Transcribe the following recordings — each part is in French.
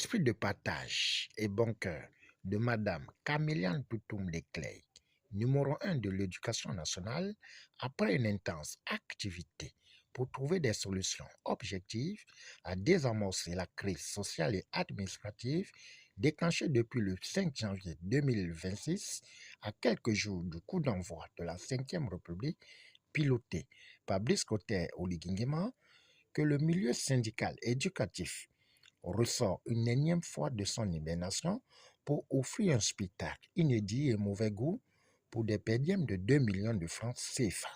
l'esprit de partage et bon cœur de Madame Caméliane Toutoum Desclègues, numéro 1 de l'éducation nationale, après une intense activité pour trouver des solutions objectives à désamorcer la crise sociale et administrative déclenchée depuis le 5 janvier 2026 à quelques jours du coup d'envoi de la 5e République pilotée par Brice Clotaire Oligui-Nguema, que le milieu syndical éducatif ressort une énième fois de son hibernation pour offrir un spectacle inédit et mauvais goût pour des pédièmes de 2 millions de francs CFA.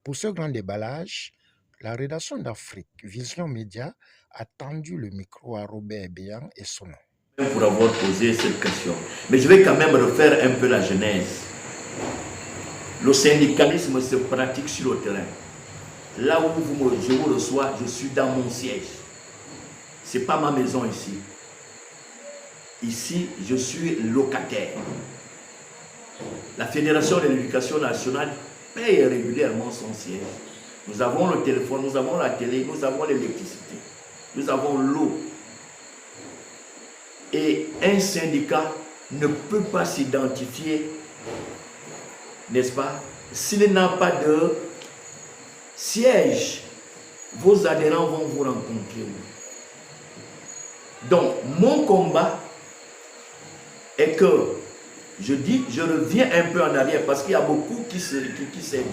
Pour ce grand déballage, la rédaction d'Afrique Vision Média a tendu le micro à Robert Béan et son nom. Pour avoir posé cette question. Mais je vais quand même refaire un peu la genèse. Le syndicalisme se pratique sur le terrain. Là où je vous reçois, je suis dans mon siège. Ce n'est pas ma maison ici. Ici, je suis locataire. La Fédération de l'Éducation nationale paye régulièrement son siège. Nous avons le téléphone, nous avons la télé, nous avons l'électricité, nous avons l'eau. Et un syndicat ne peut pas s'identifier, n'est-ce pas, s'il n'a pas de siège. Vos adhérents vont vous rencontrer. Donc, mon combat est que, je reviens un peu en arrière parce qu'il y a beaucoup qui s'inquiètent.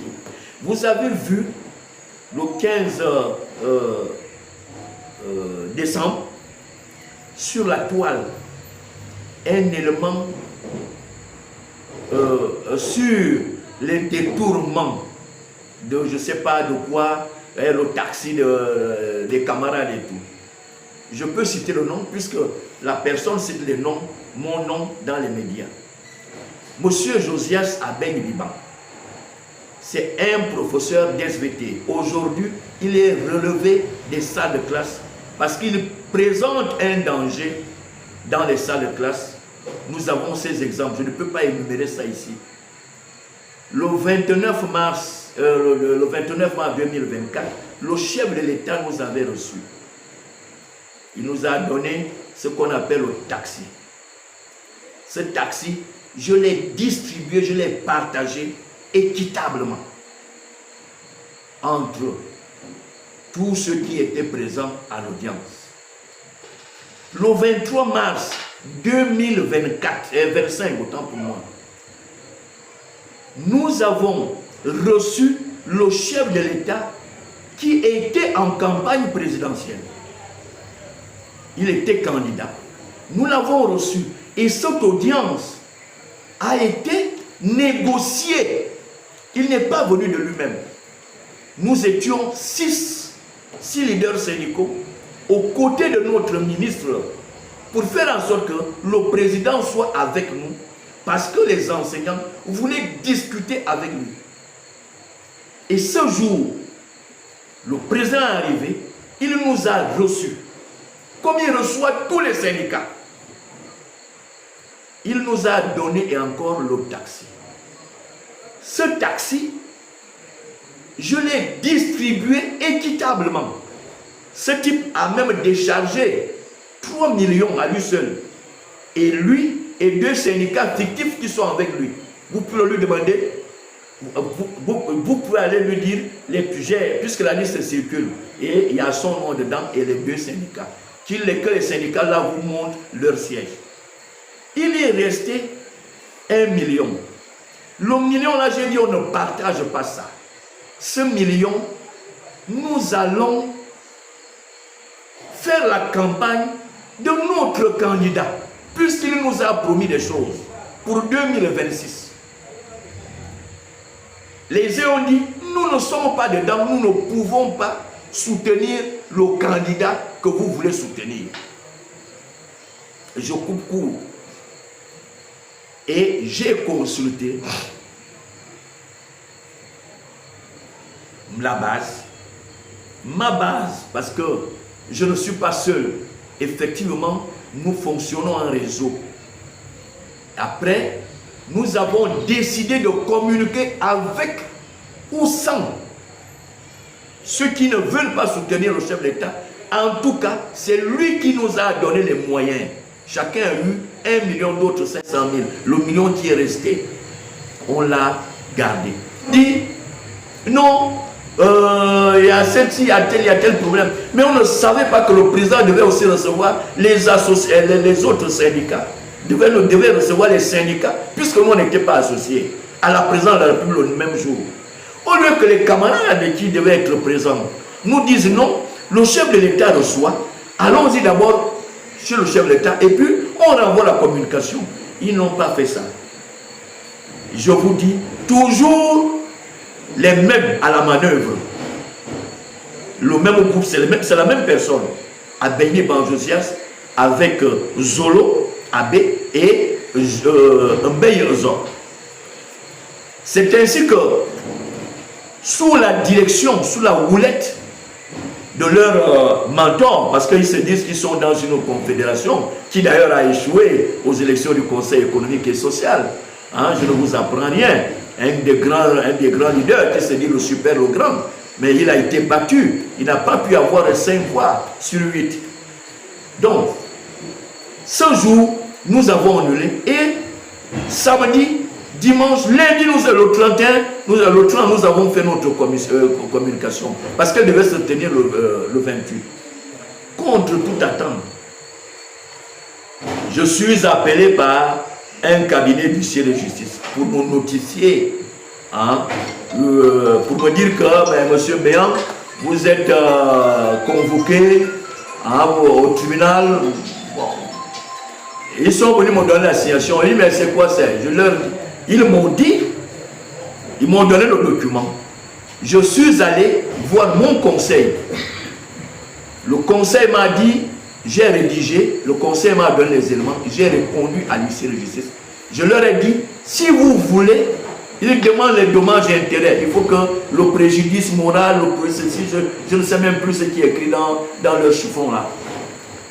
Vous avez vu le 15 décembre, sur la toile, un élément sur les détournements de je ne sais pas de quoi, le taxi des camarades et tout. Je peux citer le nom puisque la personne cite le nom, mon nom dans les médias. Monsieur Josias Abeng Biban, c'est un professeur d'SVT. Aujourd'hui, il est relevé des salles de classe parce qu'il présente un danger dans les salles de classe. Nous avons ces exemples. Je ne peux pas énumérer ça ici. Le 29 mars 2024, le chef de l'État nous avait reçus. Il nous a donné ce qu'on appelle le taxi. Ce taxi, je l'ai distribué, je l'ai partagé équitablement entre tous ceux qui étaient présents à l'audience. Le 23 mars 2025, autant pour moi, nous avons reçu le chef de l'État qui était en campagne présidentielle. Il était candidat. Nous l'avons reçu et cette audience a été négociée. Il n'est pas venu de lui-même. Nous étions six leaders syndicaux aux côtés de notre ministre pour faire en sorte que le président soit avec nous parce que les enseignants voulaient discuter avec lui. Et ce jour, le président est arrivé, il nous a reçus comme il reçoit tous les syndicats. Il nous a donné et encore le taxi. Ce taxi, je l'ai distribué équitablement. Ce type a même déchargé 3 millions à lui seul. Et lui et 2 syndicats fictifs qui sont avec lui. Vous pouvez lui demander, vous pouvez aller lui dire, puisque la liste circule, et il y a son nom dedans et les 2 syndicats. Que les syndicats là vous montrent leur siège. Il est resté 1 million. Le million là, j'ai dit, on ne partage pas ça. Ce million, nous allons faire la campagne de notre candidat, puisqu'il nous a promis des choses pour 2026. Les uns ont dit, nous ne sommes pas dedans, nous ne pouvons pas soutenir le candidat que vous voulez soutenir. Je coupe court. Et j'ai consulté la base, ma base, parce que je ne suis pas seul. Effectivement, nous fonctionnons en réseau. Après, nous avons décidé de communiquer avec ou sans ceux qui ne veulent pas soutenir le chef de l'État, En tout cas, c'est lui qui nous a donné les moyens. Chacun a eu 1 million, d'autres 500 000. Le million qui est resté, on l'a gardé. Dit, non, il y a celle-ci, il y a tel problème. Mais on ne savait pas que le président devait aussi recevoir les autres syndicats. Devait recevoir les syndicats, puisque nous n'étions pas associés à la présidence de la République le même jour. Au lieu que les camarades qui devaient être présents nous disent non, le chef de l'État reçoit, allons-y d'abord chez le chef de l'État et puis on renvoie la communication. Ils n'ont pas fait ça. Je vous dis, toujours les mêmes à la manœuvre. Le même groupe, c'est la même personne. Abéni Banjosias avec Zolo, Abbé et Mbeye Zor. C'est ainsi que, sous la direction, sous la houlette de leur mentor, parce qu'ils se disent qu'ils sont dans une confédération qui d'ailleurs a échoué aux élections du Conseil économique et social. Hein, je ne vous apprends rien. Un des grands leaders qui se dit le super, le grand, mais il a été battu. Il n'a pas pu avoir 5 voix sur 8. Donc, ce jour, nous avons annulé et samedi, dimanche, lundi, le 31, le 30, nous avons fait notre communication parce qu'elle devait se tenir le 28. Contre toute attente, je suis appelé par un cabinet d'huissier de justice pour me notifier, hein, pour me dire que, ben, monsieur Béan, vous êtes convoqué hein, au tribunal. Bon. Ils sont venus me donner l'assignation. Ils disent, mais c'est quoi ça? Ils m'ont dit, ils m'ont donné le document. Je suis allé voir mon conseil. Le conseil m'a dit, j'ai rédigé, le conseil m'a donné les éléments, j'ai répondu à l'huissier de justice. Je leur ai dit, si vous voulez, ils demandent les dommages et intérêts. Il faut que le préjudice moral, je ne sais même plus ce qui est écrit dans leur chiffon là.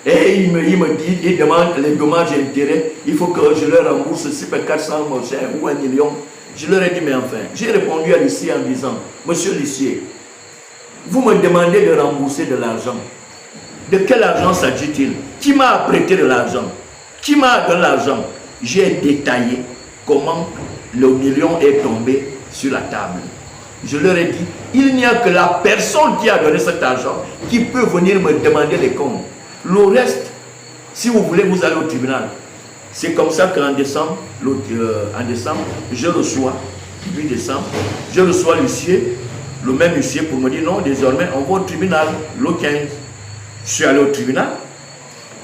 Et il me dit, il demande les dommages et intérêts, il faut que je leur rembourse 400 ou 1 million. Je leur ai dit, mais enfin, j'ai répondu à l'huissier en disant, monsieur l'huissier, vous me demandez de rembourser de l'argent. De quel argent s'agit-il? Qui m'a prêté de l'argent? Qui m'a donné l'argent? J'ai détaillé comment le million est tombé sur la table. Je leur ai dit, il n'y a que la personne qui a donné cet argent qui peut venir me demander les comptes. Le reste, si vous voulez, vous allez au tribunal. C'est comme ça qu'en décembre, je reçois, 8 décembre, je reçois l'huissier, le même huissier pour me dire non, désormais, on va au tribunal, le 15. Je suis allé au tribunal.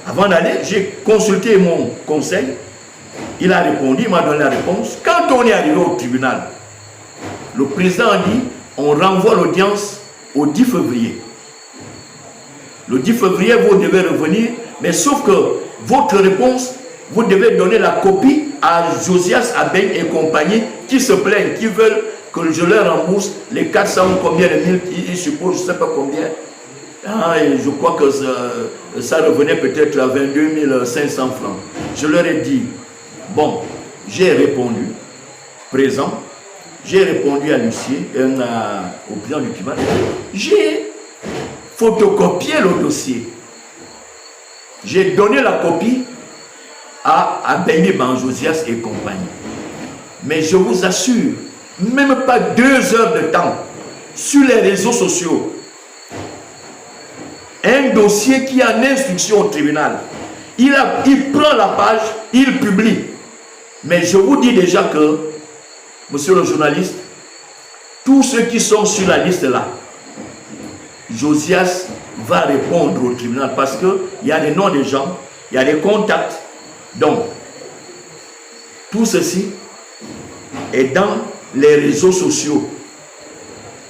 Avant d'aller, j'ai consulté mon conseil. Il a répondu, il m'a donné la réponse. Quand on est arrivé au tribunal, le président a dit, on renvoie l'audience au 10 février. Le 10 février, vous devez revenir, mais sauf que votre réponse, vous devez donner la copie à Josias, Abeng et compagnie qui se plaignent, qui veulent que je leur rembourse les 400 ou combien de mille, ils supposent, je ne sais pas combien. Ah, et je crois que ça revenait peut-être à 22 500 francs. Je leur ai dit, bon, j'ai répondu, présent, j'ai répondu à l'huissier, au président du tribunal, j'ai photocopié le dossier. J'ai donné la copie à Béni Banjosias et compagnie. Mais je vous assure, même pas 2 heures de temps, sur les réseaux sociaux, un dossier qui a une instruction au tribunal, il prend la page, il publie. Mais je vous dis déjà que, monsieur le journaliste, tous ceux qui sont sur la liste là, Josias va répondre au tribunal parce qu'il y a des noms des gens, il y a des contacts. Donc, tout ceci est dans les réseaux sociaux.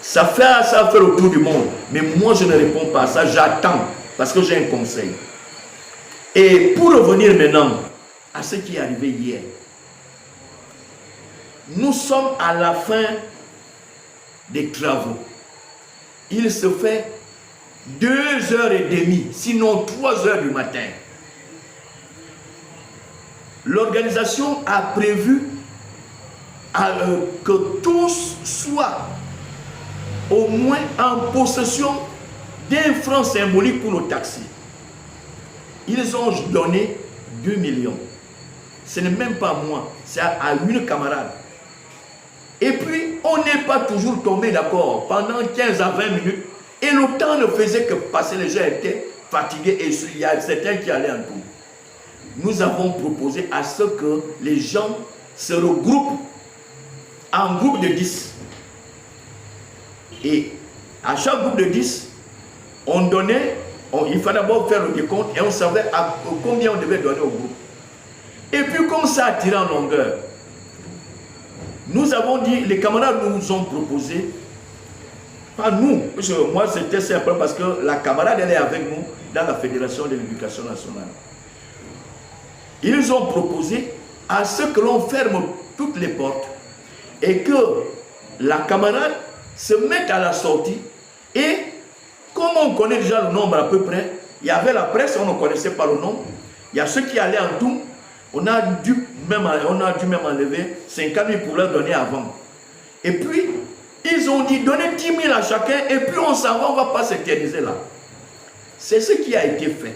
Ça fait le tour du monde. Mais moi, je ne réponds pas à ça. J'attends parce que j'ai un conseil. Et pour revenir maintenant à ce qui est arrivé hier, nous sommes à la fin des travaux. Il se fait 2h30, sinon 3h du matin. L'organisation a prévu que tous soient au moins en possession d'un franc symbolique pour le taxi. Ils ont donné 2 millions. Ce n'est même pas moi, c'est à une camarade. Et puis, on n'est pas toujours tombé d'accord pendant 15 à 20 minutes. Et le temps ne faisait que passer, les gens étaient fatigués et il y a certains qui allaient en tout. Nous avons proposé à ce que les gens se regroupent en groupe de 10. Et à chaque groupe de 10, on donnait, il fallait d'abord faire le décompte et on savait à combien on devait donner au groupe. Et puis comme ça a tiré en longueur, nous avons dit, les camarades nous ont proposé, pas nous, parce que moi c'était simple parce que la camarade elle est avec nous dans la Fédération de l'Éducation nationale. Ils ont proposé à ce que l'on ferme toutes les portes et que la camarade se mette à la sortie et comme on connaît déjà le nombre à peu près, il y avait la presse, on ne connaissait pas le nombre, il y a ceux qui allaient en tout, on a dû même enlever 50 000 pour leur donner avant. Et puis, ils ont dit donnez 10 000 à chacun et puis on s'en va, on ne va pas s'éterniser là. C'est ce qui a été fait.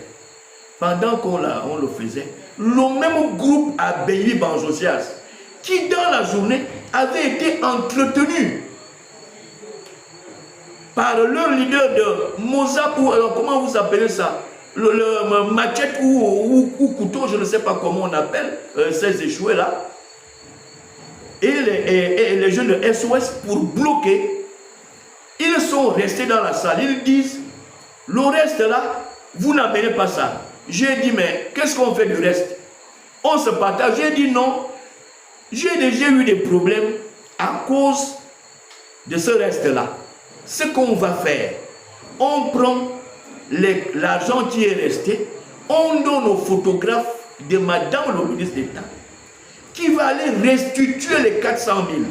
Pendant qu'on le faisait, le même groupe à Bailly Banjosias, qui dans la journée avait été entretenu par leur leader de Mozart, comment vous appelez ça, le machette ou couteau, je ne sais pas comment on appelle ces échoués là, et les jeunes de SOS pour bloquer, ils sont restés dans la salle, ils disent, le reste là, vous n'amenez pas ça. J'ai dit, mais qu'est-ce qu'on fait du reste? On se partage. J'ai dit non, j'ai déjà eu des problèmes à cause de ce reste-là. Ce qu'on va faire, on prend l'argent qui est resté, on donne au photographe de Madame le ministre d'État, qui va aller restituer les 400 000.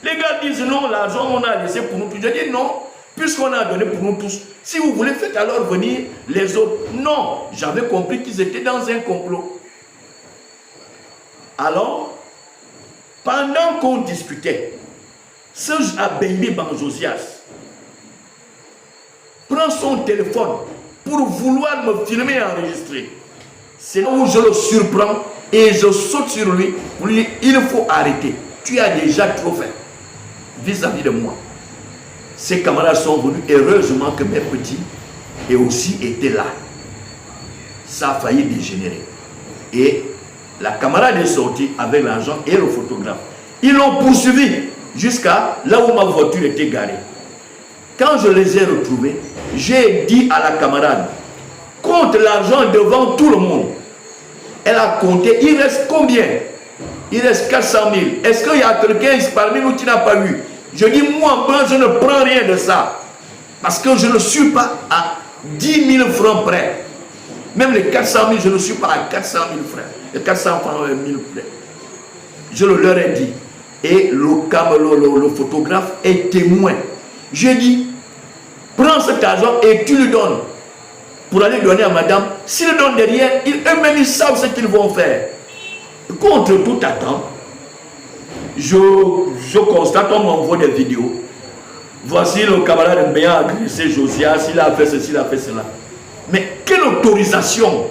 Les gars disent non, l'argent on a laissé pour nous tous. Je dis non, puisqu'on a donné pour nous tous, si vous voulez, faites alors venir les autres. Non, j'avais compris qu'ils étaient dans un complot. Alors, pendant qu'on discutait, ce Bailly Banjosias prend son téléphone pour vouloir me filmer et enregistrer. C'est là où je le surprends et je saute sur lui pour lui dire, il faut arrêter. Tu as déjà trop fait vis-à-vis de moi. Ces camarades sont venus, heureusement que mes petits et aussi étaient là. Ça a failli dégénérer. Et la camarade est sortie avec l'argent et le photographe. Ils l'ont poursuivi jusqu'à là où ma voiture était garée. Quand je les ai retrouvés, j'ai dit à la camarade, compte l'argent devant tout le monde. Elle a compté, il reste combien? Il reste 400 000. Est-ce qu'il y a quelqu'un parmi nous qui n'a pas eu? Je dis, moi, je ne prends rien de ça. Parce que je ne suis pas à 10 000 francs près. Même les 400 000, je ne suis pas à 400 000 francs. Les 400 francs, 1000 près. Je leur ai dit. Et le photographe est témoin. J'ai dit, prends cet argent et tu lui donnes. Pour aller donner à madame. S'ils le donnent derrière, eux-mêmes, ils savent ce qu'ils vont faire. Contre toute attente, je constate, on m'envoie des vidéos. Voici le camarade Mbéa a agressé Josias, il a fait ceci, il a fait cela. Mais quelle autorisation?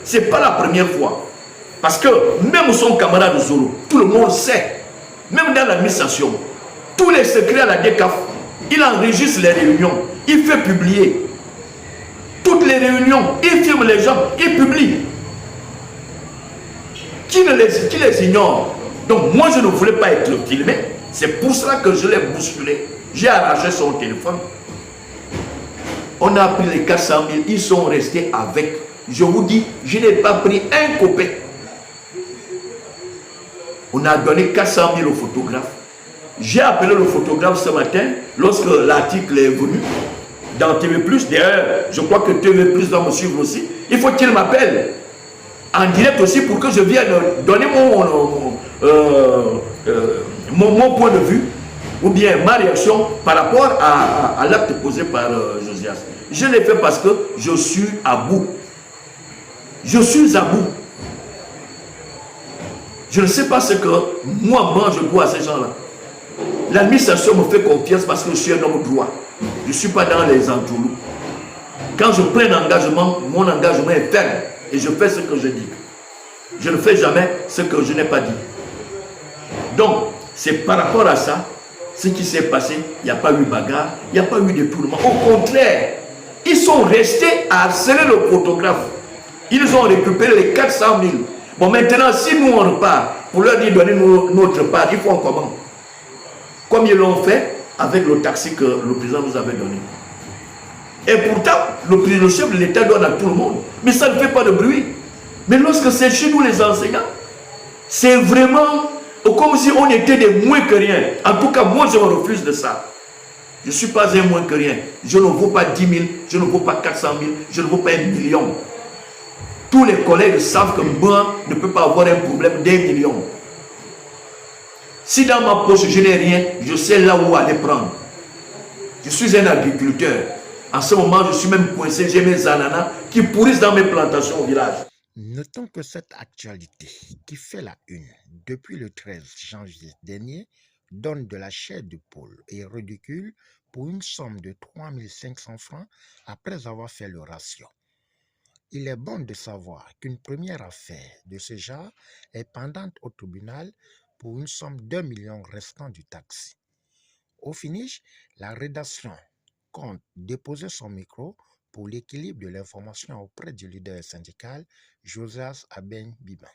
Ce n'est pas la première fois. Parce que même son camarade Zolo, tout le monde sait, même dans l'administration, tous les secrets à la DECAF, il enregistre les réunions, il fait publier. Toutes les réunions, il filme les gens, il publie. Qui les ignore? Donc moi je ne voulais pas être filmé. C'est pour cela que je l'ai bousculé. J'ai arraché son téléphone. On a pris les 400 000. Ils sont restés avec. Je vous dis, je n'ai pas pris un copain. On a donné 400 000 au photographe. J'ai appelé le photographe ce matin, lorsque l'article est venu, dans TV+. D'ailleurs, je crois que TV+ va me suivre aussi. Il faut qu'il m'appelle en direct aussi pour que je vienne donner mon point de vue ou bien ma réaction par rapport à l'acte posé par Josias. Je l'ai fait parce que je suis à bout. Je suis à bout. Je ne sais pas ce que moi je dois à ces gens-là. L'administration me fait confiance parce que je suis un homme droit. Je ne suis pas dans les entourloups. Quand je prends un engagement, mon engagement est ferme et je fais ce que je dis. Je ne fais jamais ce que je n'ai pas dit. Donc, c'est par rapport à ça, ce qui s'est passé, il n'y a pas eu bagarre, il n'y a pas eu détournement. Au contraire, ils sont restés à harceler le photographe. Ils ont récupéré les 400 000. Bon, maintenant, si nous on repart, pour leur dire donner notre part, ils font comment? Comme ils l'ont fait avec le taxi que le président nous avait donné. Et pourtant, le chef de l'État donne à tout le monde. Mais ça ne fait pas de bruit. Mais lorsque c'est chez nous les enseignants, c'est vraiment comme si on était des moins que rien. En tout cas, moi je me refuse de ça. Je ne suis pas un moins que rien. Je ne vaux pas 10 000, je ne vaux pas 400 000, je ne vaux pas 1 million. Tous les collègues savent que moi ne peux pas avoir un problème d'1 million. Si dans ma poche je n'ai rien, je sais là où aller prendre. Je suis un agriculteur. En ce moment, je suis même coincé, j'ai mes ananas qui pourrissent dans mes plantations au village. Notons que cette actualité qui fait la une depuis le 13 janvier dernier donne de la chair de poule et ridicule pour une somme de 3 500 francs après avoir fait le ratio. Il est bon de savoir qu'une première affaire de ce genre est pendante au tribunal pour une somme d'1 million restant du taxi. Au finish, la rédaction compte déposer son micro pour l'équilibre de l'information auprès du leader syndical Josias Aben Biban.